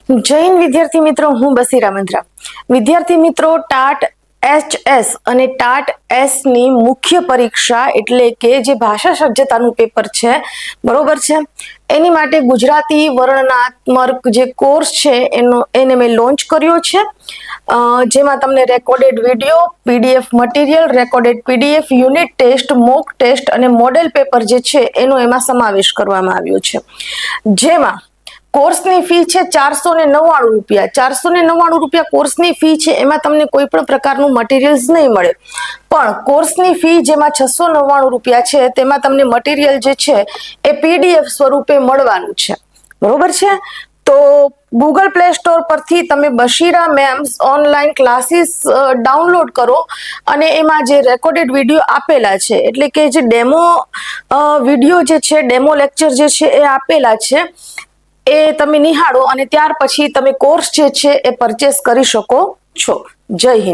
જય હિન્દ વિદ્યાર્થી મિત્રો, હું બસીરા મંત્રા. વિદ્યાર્થી મિત્રો, ટાટ HS અને ટાટ S ની મુખ્ય પરીક્ષા એટલે કે જે ભાષા સજ્જતાનું પેપર છે, બરોબર છે, એની માટે ગુજરાતી વર્ણનાત્મક જે કોર્સ છે એને મેં લોન્ચ કર્યો છે, જેમાં તમને recorded video, PDF material, recorded PDF, unit test, mock test અને મોડેલ પેપર જે છે એનો એમાં સમાવેશ કરવામાં આવ્યો છે. જેમાં કોર્સની ફી છે 499 રૂપિયા. 499 રૂપિયા કોર્સની ફી છે. એમાં તમને કોઈ પણ પ્રકારનું મટીરિયલ્સ નહીં મળે, પણ કોર્સની ફી જેમાં 699 રૂપિયા છે તેમાં તમને મટીરિયલ જે છે એ PDF સ્વરૂપે મળવાનું છે, બરોબર છે. તો ગૂગલ પ્લે સ્ટોર પરથી તમે બશીરા મેમ્સ ઓનલાઈન ક્લાસીસ ડાઉનલોડ કરો અને એમાં જે રેકોર્ડેડ વિડીયો આપેલા છે, એટલે કે જે ડેમો વિડીયો જે છે, ડેમો લેક્ચર જે છે એ આપેલા છે, એ તમે નિહાળો અને ત્યાર પછી તમે કોર્સ જે છે એ પરચેસ કરી શકો છો. જય હિન્દ.